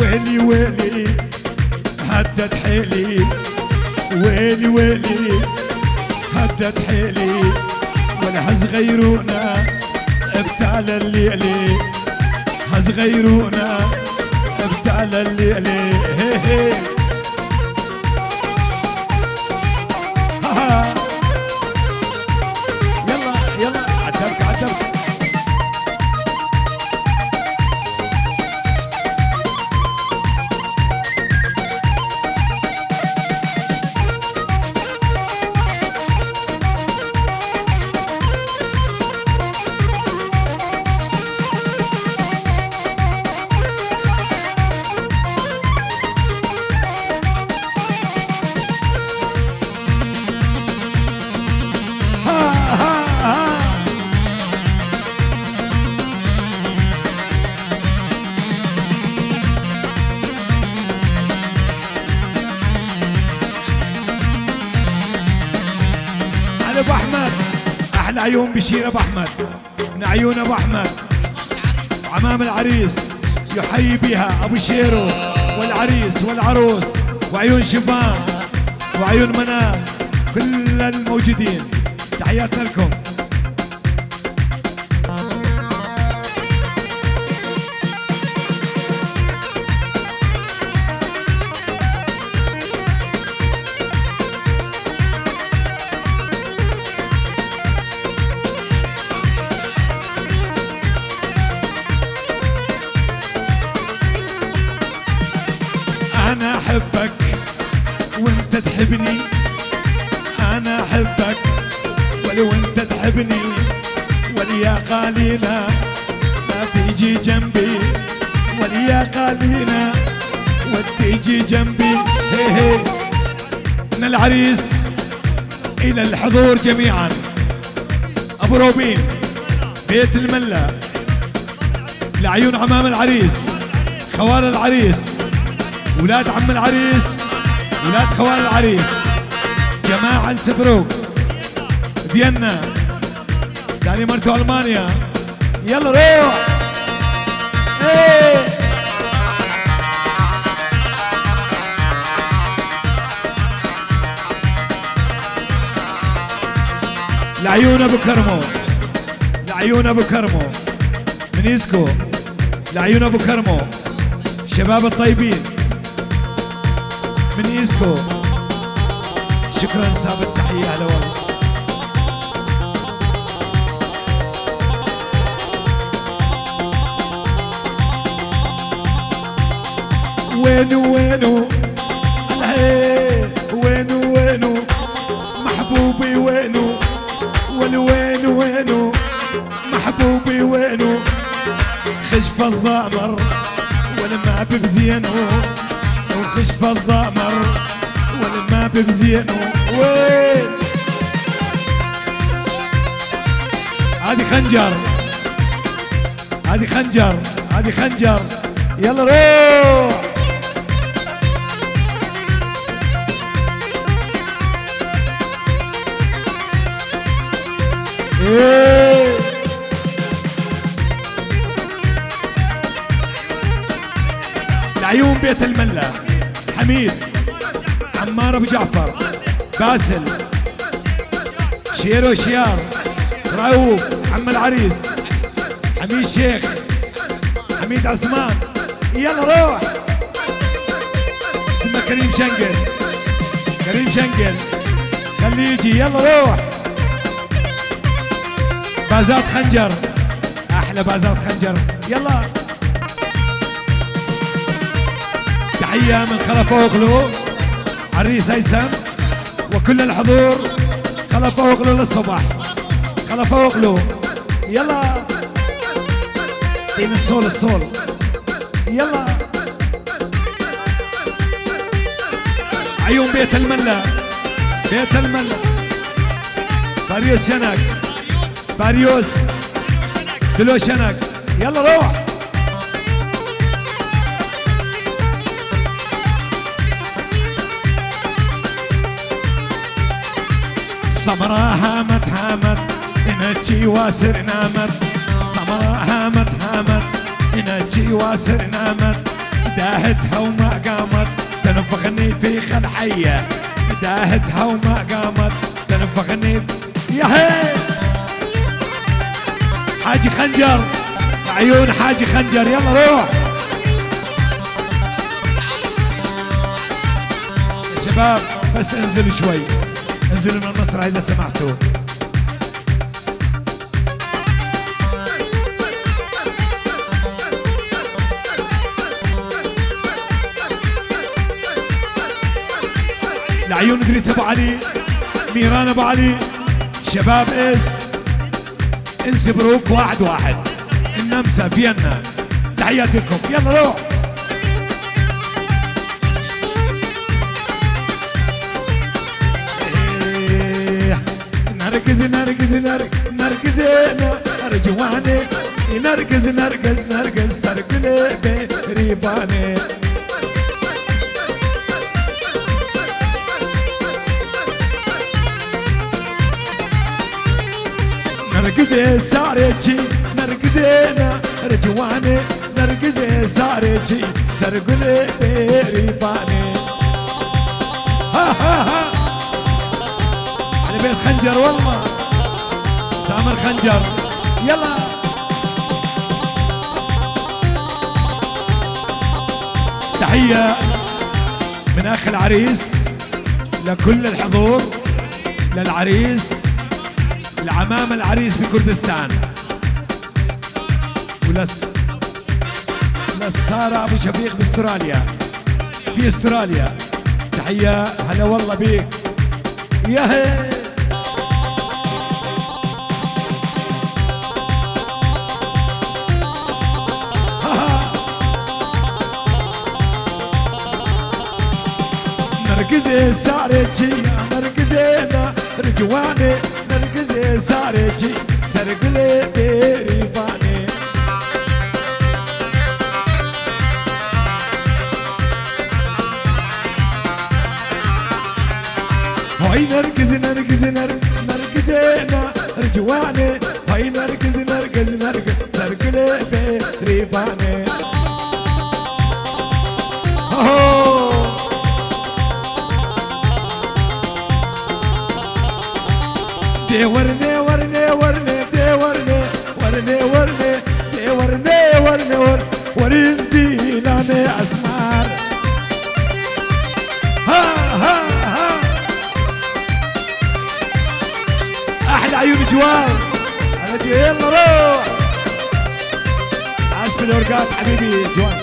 ويلي ويلي هدت حيلي، ويلي ويلي هدت حيلي، ولا هزغيرونا ابتال الليلي، هزغيرونا ابتال الليلي. هي هي ها يلا يلا عتبك عتبك. ابو احمد احلى عيون بشير ابو احمد، من عيون ابو احمد عمام العريس يحيي بها ابو شيرو والعريس والعروس، وعيون شبان وعيون منال، كل الموجودين تحياتنا لكم. أنا أحبك وأنت تحبني، أنا أحبك ولو أنت تحبني، وليا قالينا لا تيجي جنبي، وليا قالينا وتيجي جنبي. هي هي من العريس إلى الحضور جميعا، أبو روبين بيت الملة، لعيون عمام العريس، خوال العريس، ولاد عم العريس، ولاد خوال العريس، جماعة سبروك فيينا، داني مرتو ألمانيا. يلا روح. ايه لعيون ابو كرمو، لعيون ابو كرمو من يسكو، لعيون ابو كرمو شباب الطيبين من إيسكو. شكرا ساب التحية. هلا والله. وينو وينو الهي، وينو وينو محبوبي، وينو والوينو وينو محبوبي، وينو خشف الضامر ولا ما ببزينو، وخشف الضامر ولا ما ببزينو. وين هادي خنجر، هادي خنجر، هادي خنجر. يلا روح. ايه لعيون بيت الملة، حميد، عمار ابو جعفر، باسل، شيرو شيار، رؤوف، عم العريس، حميد شيخ، حميد عثمان. يلا روح. ثم كريم شنقل، كريم شنقل خليه يجي. يلا روح. بازات خنجر، احلى بازات خنجر. يلا تحية من خلف اوغلو، عريس هيثم وكل الحضور. خلف اوغلو للصبح، خلف اوغلو. يلا دين الصول الصول. يلا عيون بيت الملة، بيت الملة، باريوس شنق، باريوس دلو شنق. يلا روح. سمرا هامت هامت انجي واسر نامت، سمرا هامت هامت انجي واسر نامت، نداهتها وما قامت تنفخني في خلحية، نداهتها وما قامت تنفخني يا هي حاجي خنجر، عيون حاجي خنجر، يلا روح يا شباب. بس انزلوا شوي، انزلوا من المسرح اذا سمحتوا. لعيون ادريس ابو علي، ميران ابو علي، شباب انس بروك، واحد واحد، النمسا فيينا، تحياتي لكم، يلا روح. نركز نركز نركز نرجواني، نركز نركز نركز سرقلي بريباني. نركزي سارجي نركزينا رجواني، نركزي سارجي سرقلي بريباني. ها ها ها على بيت خنجر والله، سامر خنجر، يلا. تحية من أخ العريس لكل الحضور، للعريس، لعمام العريس بكردستان، لسارة أبو شفيق باستراليا، في استراليا. تحية، هلا والله بيك يا هي. نركزي سارجي نركزينا رجواني، نركزي سارجي سرقلي بريباني. هاي نركز نركز نركزينا رجواني، هاي نركز نركز نركز سرقلي بريباني. دي ورني ورني ورني دي ورني ورني ورني دي ورني ورني ورندي لاني اسمار. ها ها ها احلى عيون جوال، انا جي، يلا روح. اسف الاورقات حبيبي جوال.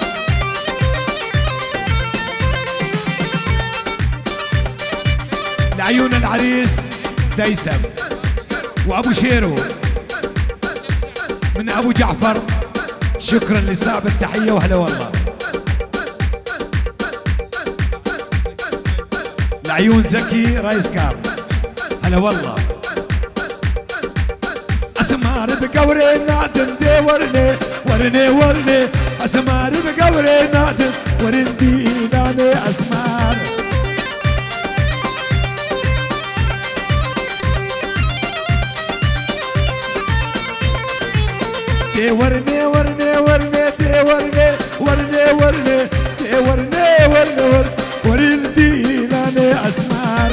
لعيون العريس ديسم وابو شيرو من ابو جعفر، شكرا لصاحب التحيه وهلا والله. لعيون زكي رايس كار، هلا والله. اسمار بقوري نادم دي ورني ورني ورني، اسمار بقوري نادم ورندي لاني اسمار. دي ورني ورني ورني دي ورني ورني ورني دي ورني ورني ورندي لاني اسمار.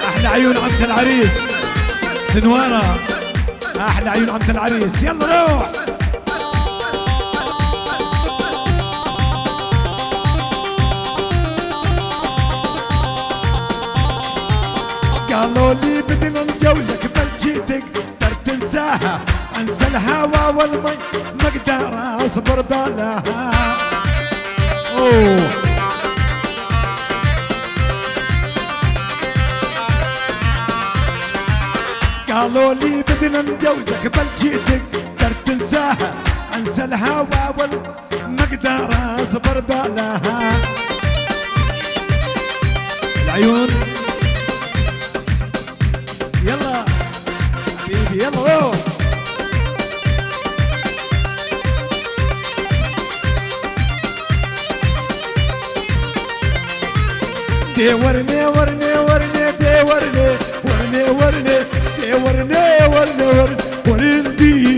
احلى عيون عمة العريس سنوانة، احلى عيون عمة العريس، يلا روح. قالوا لي بدنا نجوزك بل جيتك تقدر تنساها، انسى الهوى والمي ما اقدر اصبر بلاها. اوه قالوا لي بدنا نجوزك بل جيتك تقدر تنساها، انسى الهوى والمي ما اقدر اصبر بلاها. العيون يلا حبيبي، يلا روح. دي ورني ورني ورني دي ورني ورني ورني دي ورني ورني ورني ورندي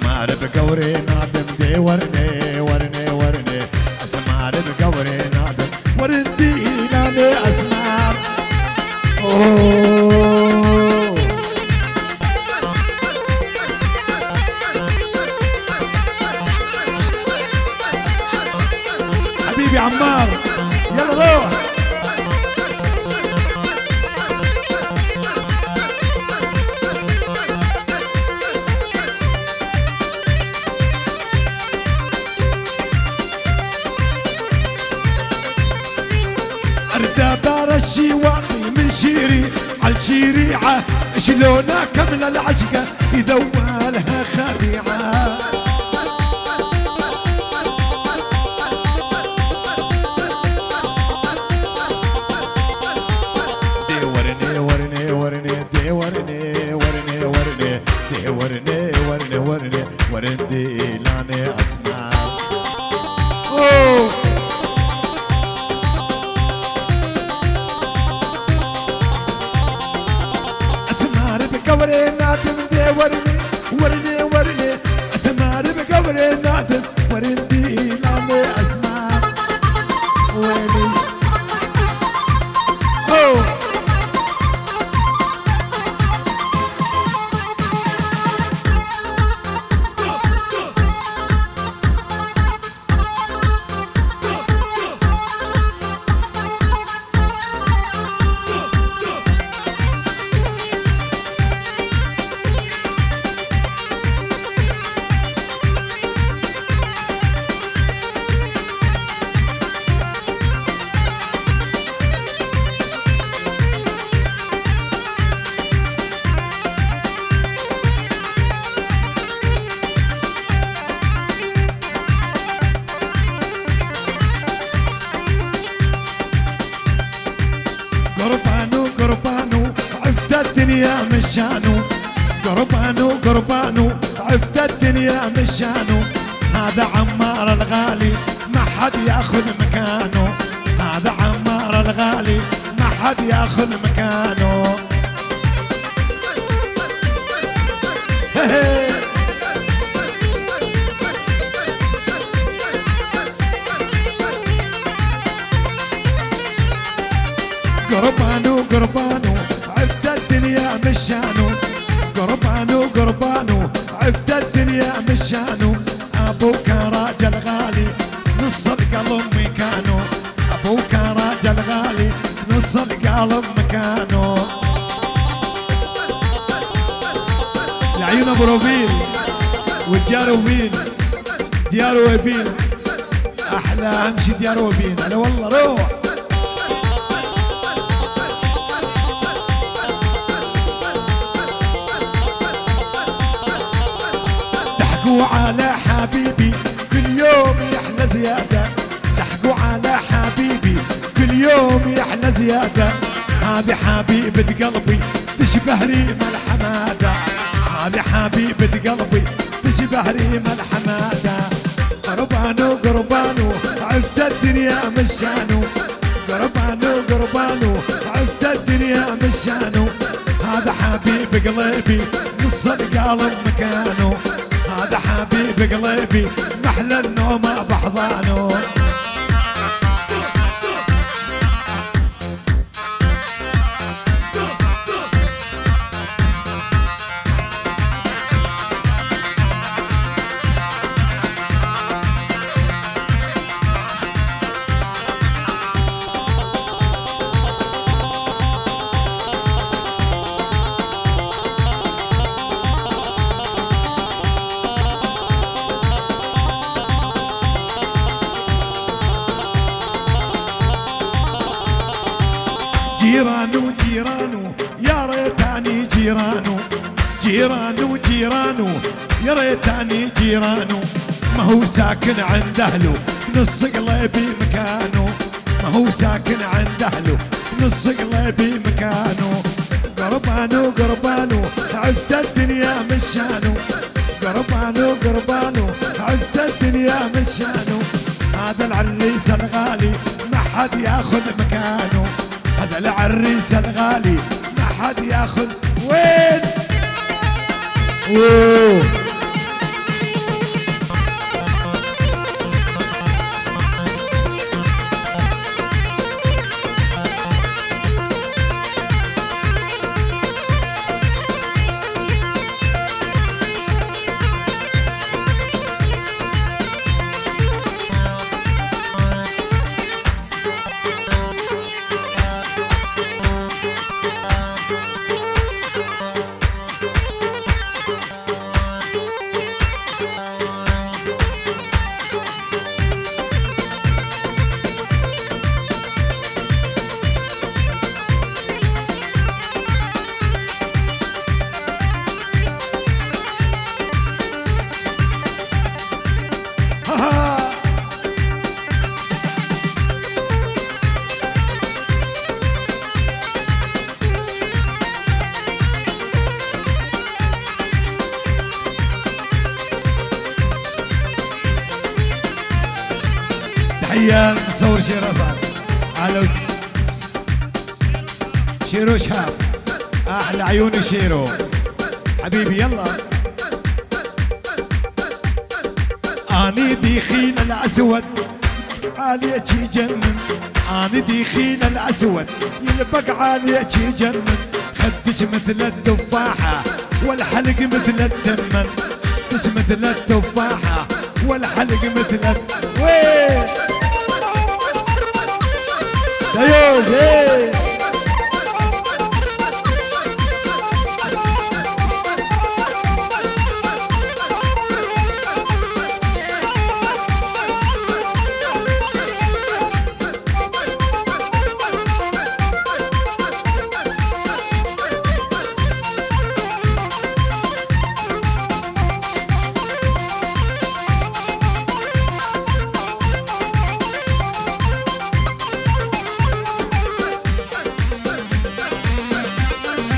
اسمار بقوري نادم دي ورني ورني ورني اسمار بقوري نادم وردي لاني اسمار. اوه حبيبي عمار يلا روح. اردابار الشواطي من شيري عالشريعة شلونا كمل العشقة يدوالها خديعة. دي ورني ورني ورني دي ورني ورني ورني دي ورني ورني ورني ورندي لاني اسمع. اوه بقوري نادم دي ورني ورني ورني اسمار بقوري نادم ورندي لاني اسمار. ويلي اوه قربانو قربانو عفت الدنيا مشانو قربانو قربانو عفت الدنيا مشانو. هذا عمار الغالي ما حد ياخذ مكانه. هذا عمار الغالي ما حد ياخذ مكانه. قربانو قربانو عفت الدنيا مشانو. قربانو قربانو عفت الدنيا مشانو. ابوك راجل غالي نص القلب مكانو. ابوك راجل غالي نص القلب مكانو. العيون ابو روبيل والديار وبين ديار وبين احلى امشي ديار وبين. هلا والله روح. ضحكوا على حبيبي كل يوم يحلى زيادة. ضحكوا على حبيبي كل يوم يحلى زيادة. هذه حبيبة قلبي تشبه ريم الحمادة. هذه حبيبة قلبي تشبه ريم الحمادة. قربانو قربانو عفت الدنيا مشانو. قربانو قربانو عفت الدنيا مشانو. هذا حبيب قلبي نص القلب مكانه. هذا حبيب قلبي محلى النوم بحضانه. جيرانو جيرانو يا ريتاني جيرانو. جيرانو جيرانو يا ريتاني جيرانو. ما هو ساكن عند اهله نص قلبي مكانه. ما هو ساكن عند اهله نص قلبي مكانه. قربانو قربانو عفت الدنيا مشانو. قربانو قربانو عفت الدنيا مشانو. هذا العريس الغالي ما حد ياخذ مكانه. هذا العريس الغالي ما حد ياخذ. وين؟ اوه تحية مصور شيرو صار. أهلا شيرو شهاب، أحلى عيون شيرو حبيبي يلا. أني دخيل الأسود عليك يجنن، أني دخيل الأسود يلبق عليك يجنن، خدك مثل التفاحة والحلق مثل التمن، خدك مثل التفاحة والحلق مثل وين ديوز ايه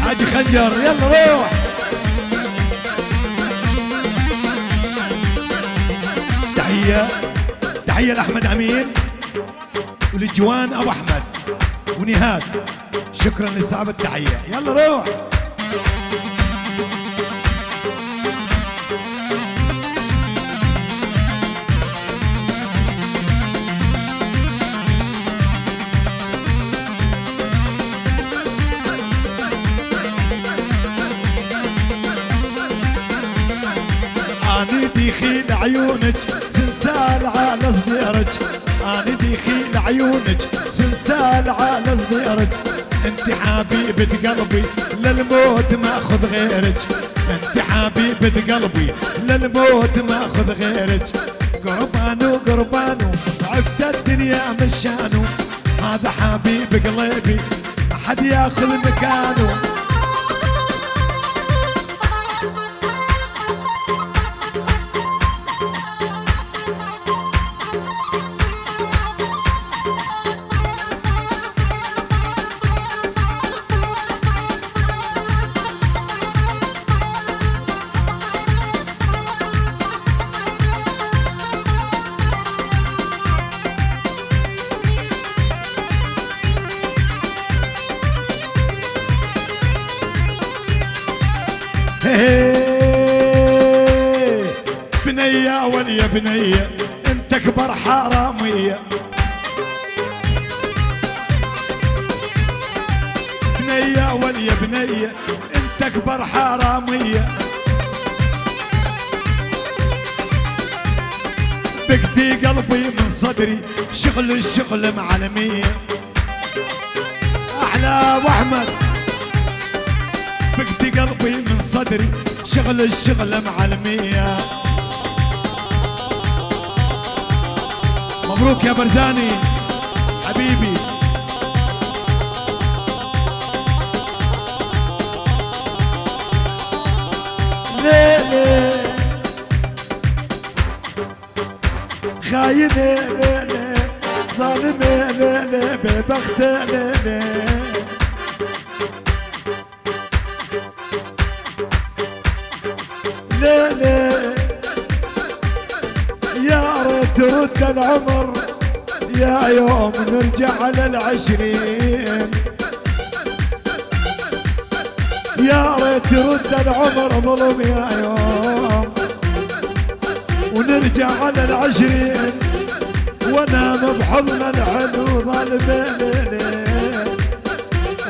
حاجي خنجر يلا روح. تحية لأحمد أمين ولجوان أبو أحمد ونهاد، شكرا لصاحب التحية يلا روح. أنا دخيل عيونك سلسال على صديرك، أنا دخيل عيونك سلسال على صديرك، انت حبيبة قلبي للموت ما اخذ غيرك، انت حبيبة قلبي للموت ما اخذ غيرك، قربانو قربانو عفت الدنيا مشانو، هذا حبيب قلبي ما حد ياخذ مكانه. بنية وليا بنية انت اكبر حرامية، بنية وليا بنية انت اكبر حرامية، بكتي قلبي من صدري شغل الشغل معلمية. احلى ابو احمد بكتي قلبي من صدري شغل الشغل معلمية. مبروك يا برزاني حبيبي. ليلي خاينة ليلي ظالمة ليلي ببختة ليلي، ليلي يا ريت ترد العمر يا يوم نرجع على العشرين، يا ريت ترد العمر ظلم يا يوم ونرجع على العشرين، وانام بحضن الحلو ظالمة ليلي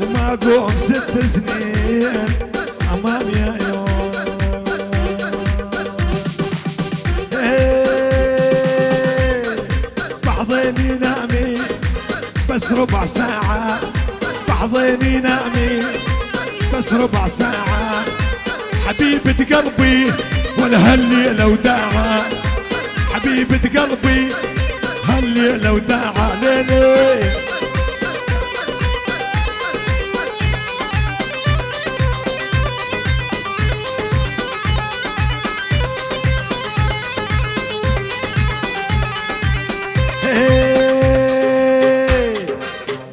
وما اقوم 6 سنين امام يا يوم. بحضيني نامي بس ربع ساعة، بحضيني نامي بس ربع ساعة، حبيبة قلبي ولا هالليلة وداعة، حبيبة قلبي هالليلة وداعة ليلي.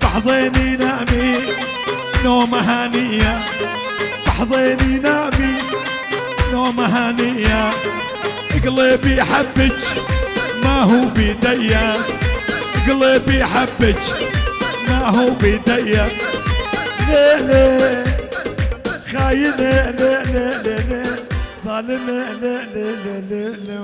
بحضيني نامي نومة هانية، بحضيني نامي نومة هانية، قلبي حبك ما هو بيديا، قلبي حبك ما هو بيدي، ليلي خاينة ليلي ظالمة ليلي